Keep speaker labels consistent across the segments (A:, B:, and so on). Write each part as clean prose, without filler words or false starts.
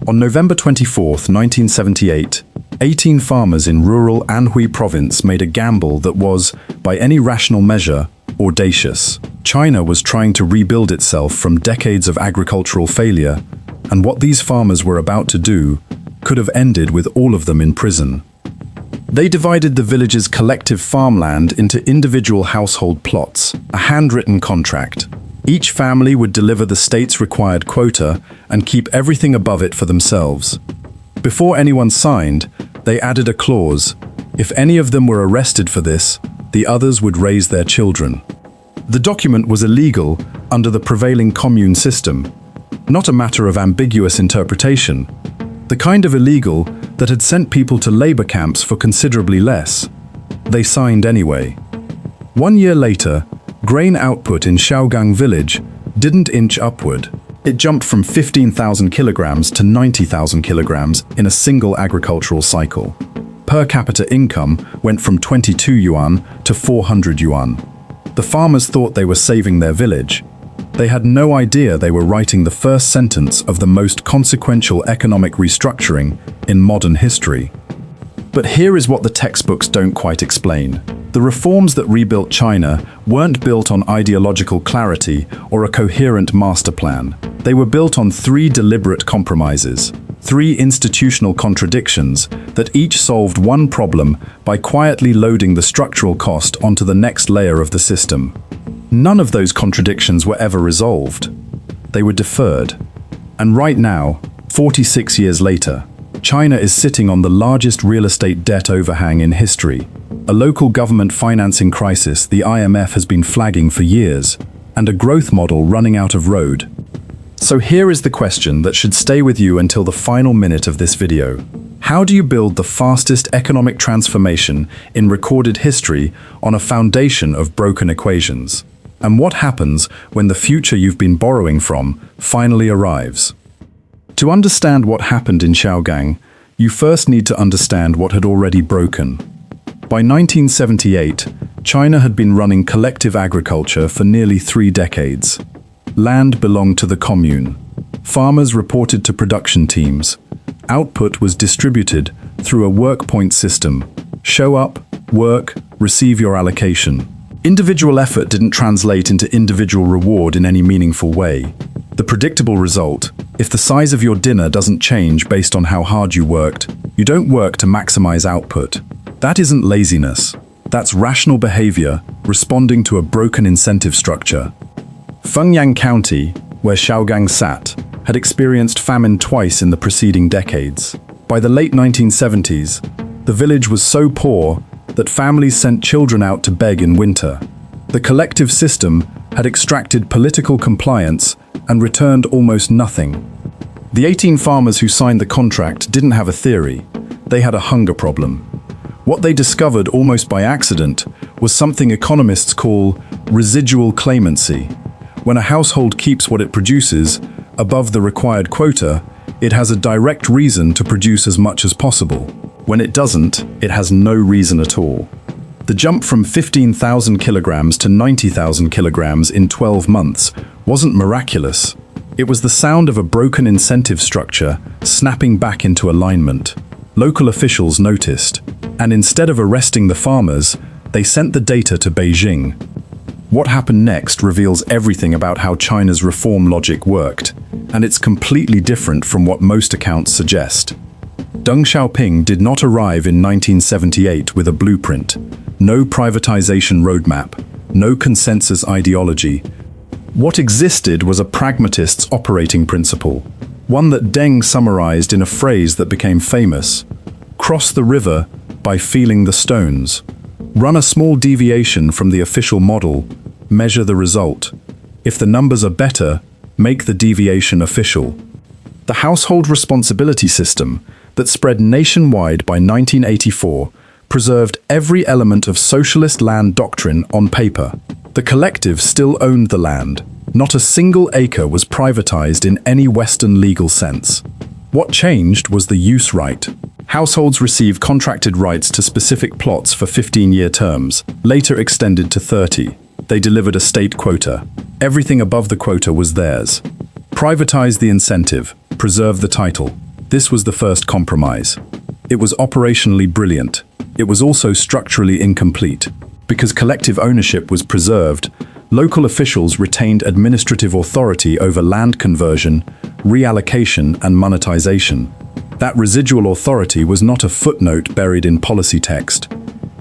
A: On November 24, 1978, 18 farmers in rural Anhui province made a gamble that was, by any rational measure, audacious. China was trying to rebuild itself from decades of agricultural failure, and what these farmers were about to do could have ended with all of them in prison. They divided the village's collective farmland into individual household plots, a handwritten contract. Each family would deliver the state's required quota and keep everything above it for themselves. Before anyone signed, they added a clause: if any of them were arrested for this, the others would raise their children. The document was illegal under the prevailing commune system, not a matter of ambiguous interpretation, the kind of illegal that had sent people to labor camps for considerably less. They signed anyway. 1 year later, grain output in Shaogang village didn't inch upward. It jumped from 15,000 kilograms to 90,000 kilograms in a single agricultural cycle. Per capita income went from 22 yuan to 400 yuan. The farmers thought they were saving their village. They had no idea they were writing the first sentence of the most consequential economic restructuring in modern history. But here is what the textbooks don't quite explain. The reforms that rebuilt China weren't built on ideological clarity or a coherent master plan. They were built on 3 deliberate compromises, 3 institutional contradictions that each solved one problem by quietly loading the structural cost onto the next layer of the system. None of those contradictions were ever resolved. They were deferred. And right now, 46 years later, China is sitting on the largest real estate debt overhang in history, a local government financing crisis the IMF has been flagging for years, and a growth model running out of road. So here is the question that should stay with you until the final minute of this video. How do you build the fastest economic transformation in recorded history on a foundation of broken equations? And what happens when the future you've been borrowing from finally arrives? To understand what happened in Shaogang, you first need to understand what had already broken. By 1978, China had been running collective agriculture for nearly 3 decades. Land belonged to the commune. Farmers reported to production teams. Output was distributed through a work point system. Show up, work, receive your allocation. Individual effort didn't translate into individual reward in any meaningful way. The predictable result: if the size of your dinner doesn't change based on how hard you worked, you don't work to maximize output. That isn't laziness. That's rational behavior responding to a broken incentive structure. Fengyang County, where Shaogang sat, had experienced famine twice in the preceding decades. By the late 1970s, the village was so poor that families sent children out to beg in winter. The collective system had extracted political compliance and returned almost nothing. The 18 farmers who signed the contract didn't have a theory. They had a hunger problem. What they discovered almost by accident was something economists call residual claimancy. When a household keeps what it produces above the required quota, it has a direct reason to produce as much as possible. When it doesn't, it has no reason at all. The jump from 15,000 kilograms to 90,000 kilograms in 12 months wasn't miraculous. It was the sound of a broken incentive structure snapping back into alignment. Local officials noticed, and instead of arresting the farmers, they sent the data to Beijing. What happened next reveals everything about how China's reform logic worked, and it's completely different from what most accounts suggest. Deng Xiaoping did not arrive in 1978 with a blueprint, no privatization roadmap, no consensus ideology. What existed was a pragmatist's operating principle, one that Deng summarized in a phrase that became famous: cross the river by feeling the stones. Run a small deviation from the official model, measure the result. If the numbers are better, make the deviation official. The household responsibility system that spread nationwide by 1984 preserved every element of socialist land doctrine on paper. The collective still owned the land. Not a single acre was privatized in any Western legal sense. What changed was the use right. Households received contracted rights to specific plots for 15-year terms, later extended to 30. They delivered a state quota. Everything above the quota was theirs. Privatize the incentive, preserve the title. This was the first compromise. It was operationally brilliant. It was also structurally incomplete. Because collective ownership was preserved, local officials retained administrative authority over land conversion, reallocation, and monetization. That residual authority was not a footnote buried in policy text.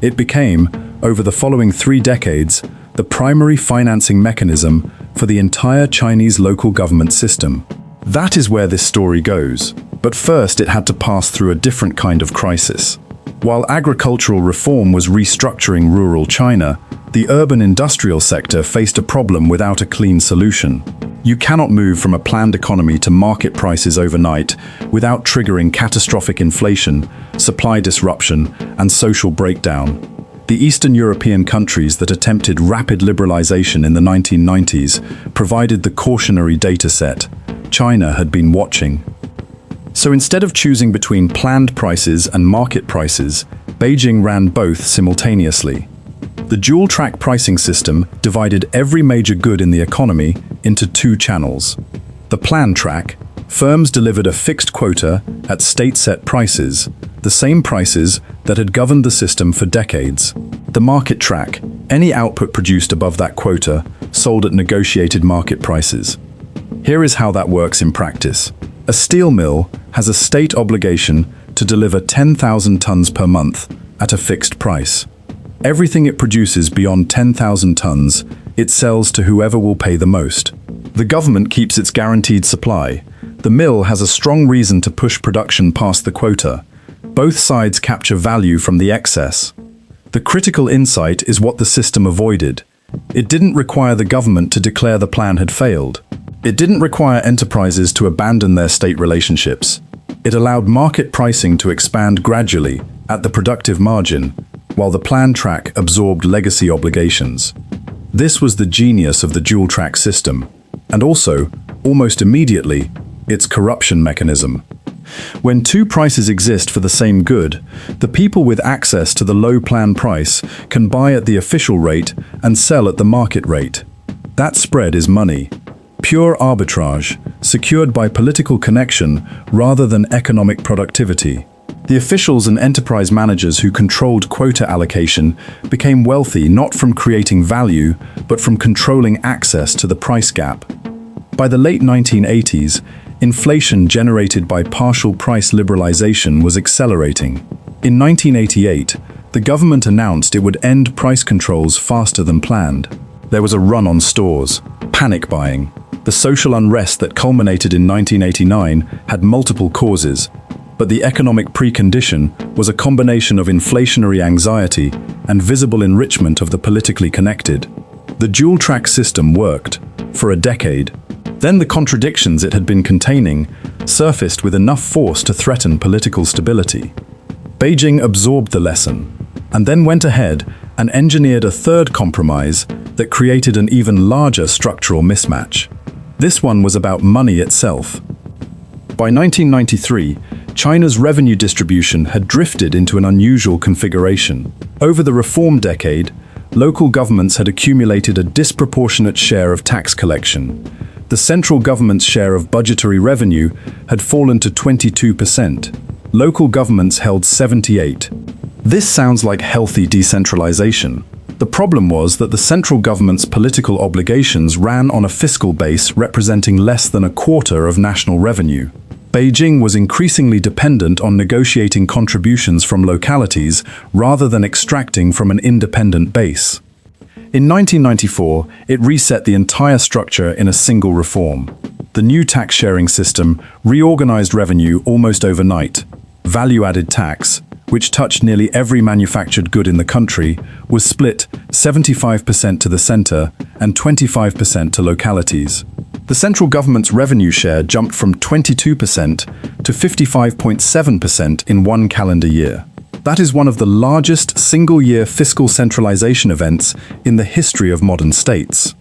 A: It became, over the following 3 decades, the primary financing mechanism for the entire Chinese local government system. That is where this story goes. But first, it had to pass through a different kind of crisis. While agricultural reform was restructuring rural China, the urban industrial sector faced a problem without a clean solution. You cannot move from a planned economy to market prices overnight without triggering catastrophic inflation, supply disruption, and social breakdown. The Eastern European countries that attempted rapid liberalization in the 1990s provided the cautionary data set. China had been watching. So instead of choosing between planned prices and market prices, Beijing ran both simultaneously. The dual-track pricing system divided every major good in the economy into 2 channels. The planned track, firms delivered a fixed quota at state-set prices, the same prices that had governed the system for decades. The market track, any output produced above that quota, sold at negotiated market prices. Here is how that works in practice. A steel mill has a state obligation to deliver 10,000 tons per month at a fixed price. Everything it produces beyond 10,000 tons, it sells to whoever will pay the most. The government keeps its guaranteed supply. The mill has a strong reason to push production past the quota. Both sides capture value from the excess. The critical insight is what the system avoided. It didn't require the government to declare the plan had failed. It didn't require enterprises to abandon their state relationships. It allowed market pricing to expand gradually at the productive margin, while the planned track absorbed legacy obligations. This was the genius of the dual-track system, and also, almost immediately, its corruption mechanism. When 2 prices exist for the same good, the people with access to the low plan price can buy at the official rate and sell at the market rate. That spread is money. Pure arbitrage, secured by political connection rather than economic productivity. The officials and enterprise managers who controlled quota allocation became wealthy not from creating value, but from controlling access to the price gap. By the late 1980s, inflation generated by partial price liberalization was accelerating. In 1988, the government announced it would end price controls faster than planned. There was a run on stores, panic buying. The social unrest that culminated in 1989 had multiple causes, but the economic precondition was a combination of inflationary anxiety and visible enrichment of the politically connected. The dual-track system worked for a decade. Then the contradictions it had been containing surfaced with enough force to threaten political stability. Beijing absorbed the lesson, and then went ahead and engineered a third compromise that created an even larger structural mismatch. This one was about money itself. By 1993, China's revenue distribution had drifted into an unusual configuration. Over the reform decade, local governments had accumulated a disproportionate share of tax collection. The central government's share of budgetary revenue had fallen to 22%. Local governments held 78%. This sounds like healthy decentralization. The problem was that the central government's political obligations ran on a fiscal base representing less than a quarter of national revenue. Beijing was increasingly dependent on negotiating contributions from localities rather than extracting from an independent base. In 1994, it reset the entire structure in a single reform. The new tax-sharing system reorganized revenue almost overnight. Value-added tax, which touched nearly every manufactured good in the country, was split 75% to the center and 25% to localities. The central government's revenue share jumped from 22% to 55.7% in one calendar year. That is one of the largest single-year fiscal centralization events in the history of modern states.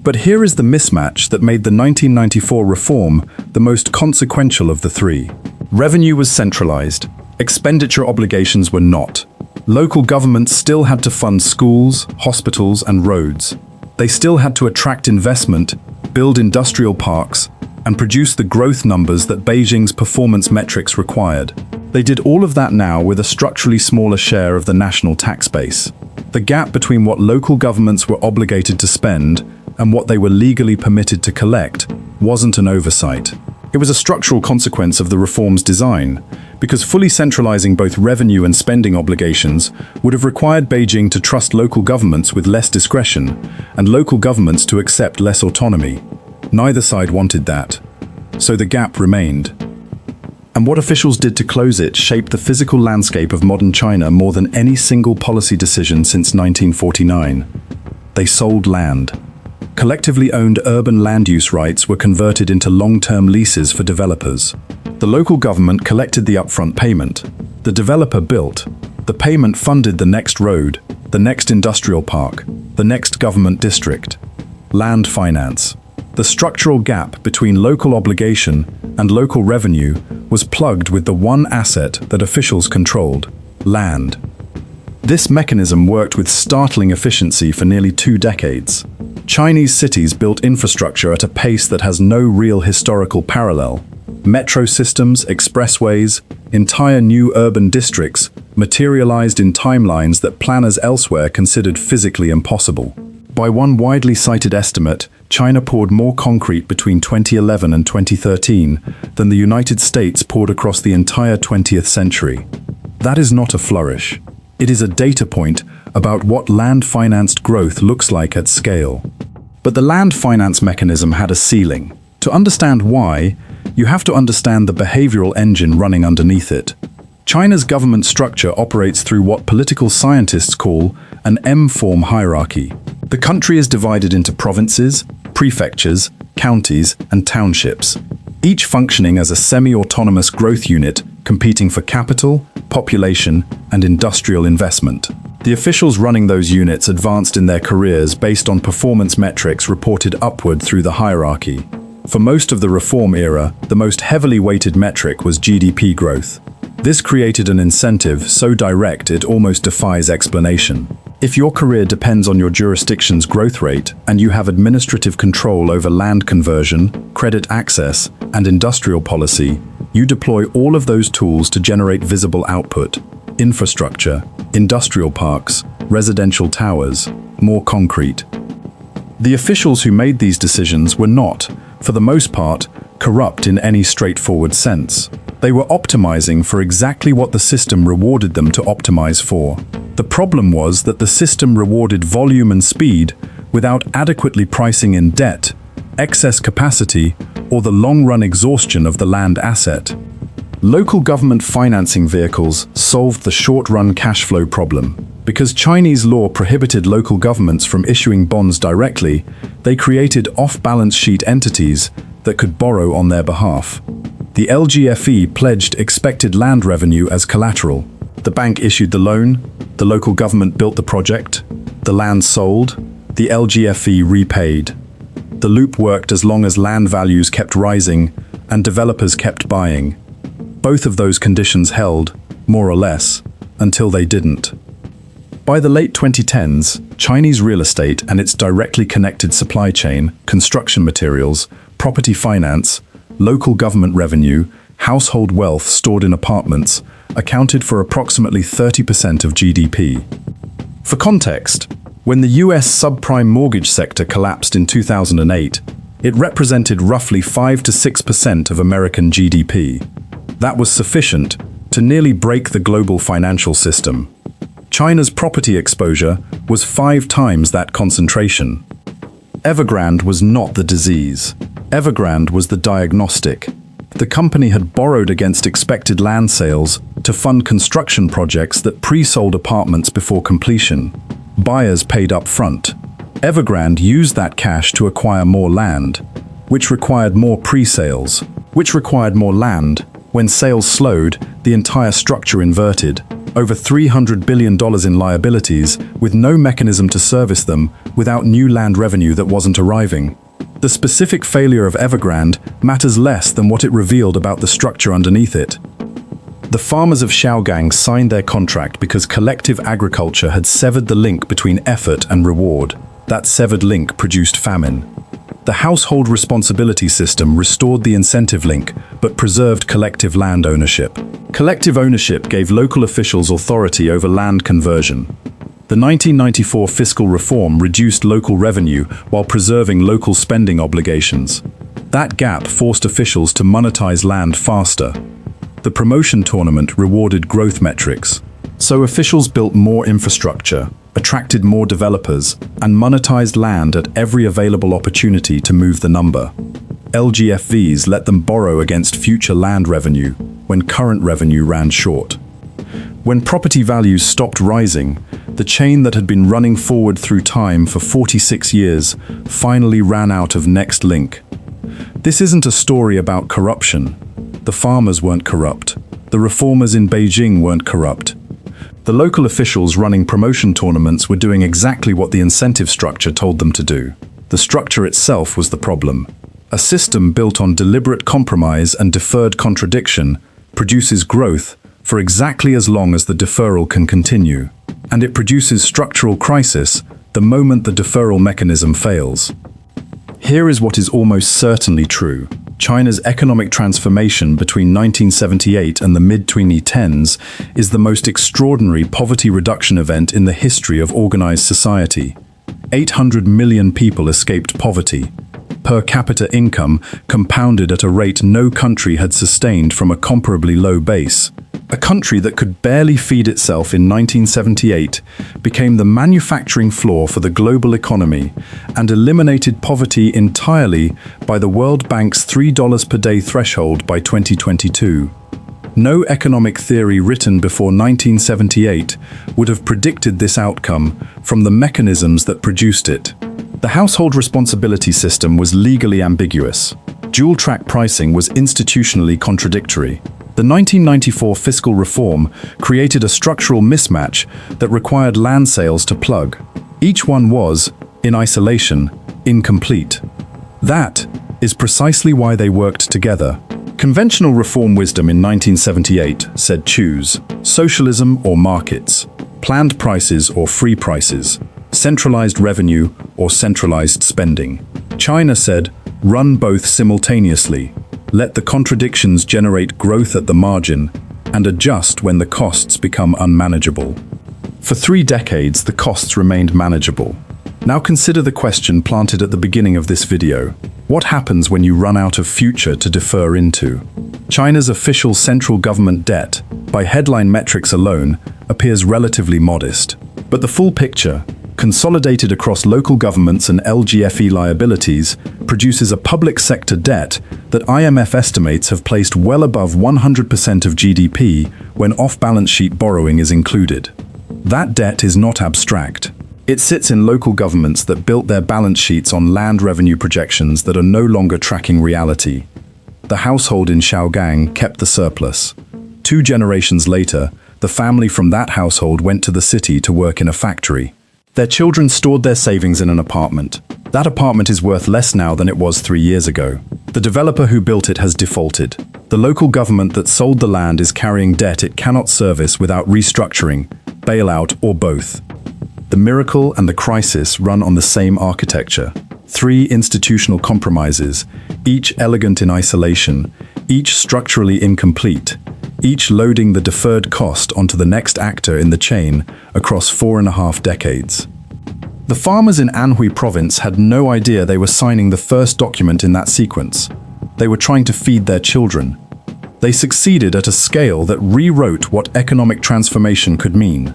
A: But here is the mismatch that made the 1994 reform the most consequential of the 3. Revenue was centralized. Expenditure obligations were not. Local governments still had to fund schools, hospitals, and roads. They still had to attract investment, build industrial parks, and produce the growth numbers that Beijing's performance metrics required. They did all of that now with a structurally smaller share of the national tax base. The gap between what local governments were obligated to spend and what they were legally permitted to collect wasn't an oversight. It was a structural consequence of the reform's design, because fully centralizing both revenue and spending obligations would have required Beijing to trust local governments with less discretion and local governments to accept less autonomy. Neither side wanted that, so the gap remained. And what officials did to close it shaped the physical landscape of modern China more than any single policy decision since 1949. They sold land. Collectively owned urban land use rights were converted into long-term leases for developers. The local government collected the upfront payment. The developer built. The payment funded the next road, the next industrial park, the next government district. Land finance. The structural gap between local obligation and local revenue was plugged with the one asset that officials controlled: land. This mechanism worked with startling efficiency for nearly 2 decades. Chinese cities built infrastructure at a pace that has no real historical parallel. Metro systems, expressways, entire new urban districts materialized in timelines that planners elsewhere considered physically impossible. By one widely cited estimate, China poured more concrete between 2011 and 2013 than the United States poured across the entire 20th century. That is not a flourish. It is a data point about what land-financed growth looks like at scale. But the land finance mechanism had a ceiling. To understand why, you have to understand the behavioral engine running underneath it. China's government structure operates through what political scientists call an M-form hierarchy. The country is divided into provinces, prefectures, counties, and townships, each functioning as a semi-autonomous growth unit competing for capital, population, and industrial investment. The officials running those units advanced in their careers based on performance metrics reported upward through the hierarchy. For most of the reform era, the most heavily weighted metric was GDP growth. This created an incentive so direct it almost defies explanation. If your career depends on your jurisdiction's growth rate and you have administrative control over land conversion, credit access, and industrial policy, you deploy all of those tools to generate visible output: infrastructure, industrial parks, residential towers, more concrete. The officials who made these decisions were not, for the most part, corrupt in any straightforward sense. They were optimizing for exactly what the system rewarded them to optimize for. The problem was that the system rewarded volume and speed without adequately pricing in debt, excess capacity, or the long-run exhaustion of the land asset. Local government financing vehicles solved the short-run cash flow problem. Because Chinese law prohibited local governments from issuing bonds directly, they created off-balance sheet entities that could borrow on their behalf. The LGFE pledged expected land revenue as collateral. The bank issued the loan, the local government built the project, the land sold, the LGFE repaid. The loop worked as long as land values kept rising and developers kept buying. Both of those conditions held, more or less, until they didn't. By the late 2010s, Chinese real estate and its directly connected supply chain, construction materials, property finance, local government revenue, household wealth stored in apartments, accounted for approximately 30% of GDP. For context, when the US subprime mortgage sector collapsed in 2008, it represented roughly 5 to 6% of American GDP. That was sufficient to nearly break the global financial system. China's property exposure was 5 times that concentration. Evergrande was not the disease. Evergrande was the diagnostic. The company had borrowed against expected land sales to fund construction projects that pre-sold apartments before completion. Buyers paid up front. Evergrande used that cash to acquire more land, which required more pre-sales, which required more land. When sales slowed, the entire structure inverted. Over $300 billion in liabilities, with no mechanism to service them, without new land revenue that wasn't arriving. The specific failure of Evergrande matters less than what it revealed about the structure underneath it. The farmers of Shaogang signed their contract because collective agriculture had severed the link between effort and reward. That severed link produced famine. The household responsibility system restored the incentive link, but preserved collective land ownership. Collective ownership gave local officials authority over land conversion. The 1994 fiscal reform reduced local revenue while preserving local spending obligations. That gap forced officials to monetize land faster. The promotion tournament rewarded growth metrics. So officials built more infrastructure, attracted more developers, and monetized land at every available opportunity to move the number. LGFVs let them borrow against future land revenue when current revenue ran short. When property values stopped rising, the chain that had been running forward through time for 46 years finally ran out of next link. This isn't a story about corruption. The farmers weren't corrupt. The reformers in Beijing weren't corrupt. The local officials running promotion tournaments were doing exactly what the incentive structure told them to do. The structure itself was the problem. A system built on deliberate compromise and deferred contradiction produces growth for exactly as long as the deferral can continue. And it produces structural crisis the moment the deferral mechanism fails. Here is what is almost certainly true. China's economic transformation between 1978 and the mid-2010s is the most extraordinary poverty reduction event in the history of organized society. 800 million people escaped poverty. Per capita income compounded at a rate no country had sustained from a comparably low base. A country that could barely feed itself in 1978 became the manufacturing floor for the global economy and eliminated poverty entirely by the World Bank's $3 per day threshold by 2022. No economic theory written before 1978 would have predicted this outcome from the mechanisms that produced it. The household responsibility system was legally ambiguous. Dual-track pricing was institutionally contradictory. The 1994 fiscal reform created a structural mismatch that required land sales to plug. Each one was, in isolation, incomplete. That is precisely why they worked together. Conventional reform wisdom in 1978 said choose socialism or markets, planned prices or free prices, centralized revenue or centralized spending. China said run both simultaneously. Let the contradictions generate growth at the margin and adjust when the costs become unmanageable. For 3 decades, the costs remained manageable. Now consider the question planted at the beginning of this video. What happens when you run out of future to defer into? China's official central government debt, by headline metrics alone, appears relatively modest. But the full picture, consolidated across local governments and LGFE liabilities, produces a public sector debt that IMF estimates have placed well above 100% of GDP when off-balance sheet borrowing is included. That debt is not abstract. It sits in local governments that built their balance sheets on land revenue projections that are no longer tracking reality. The household in Shaogang kept the surplus. 2 generations later, the family from that household went to the city to work in a factory. Their children stored their savings in an apartment. That apartment is worth less now than it was 3 years ago. The developer who built it has defaulted. The local government that sold the land is carrying debt it cannot service without restructuring, bailout, or both. The miracle and the crisis run on the same architecture. 3 institutional compromises, each elegant in isolation, each structurally incomplete, each loading the deferred cost onto the next actor in the chain across 4.5 decades. The farmers in Anhui province had no idea they were signing the first document in that sequence. They were trying to feed their children. They succeeded at a scale that rewrote what economic transformation could mean.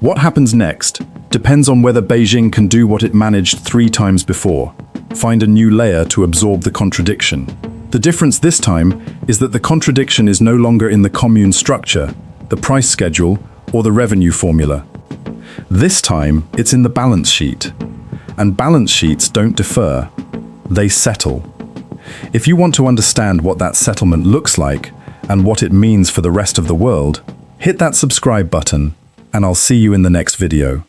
A: What happens next depends on whether Beijing can do what it managed 3 times before, find a new layer to absorb the contradiction. The difference this time is that the contradiction is no longer in the commune structure, the price schedule, or the revenue formula. This time, it's in the balance sheet. And balance sheets don't defer, they settle. If you want to understand what that settlement looks like and what it means for the rest of the world, hit that subscribe button, and I'll see you in the next video.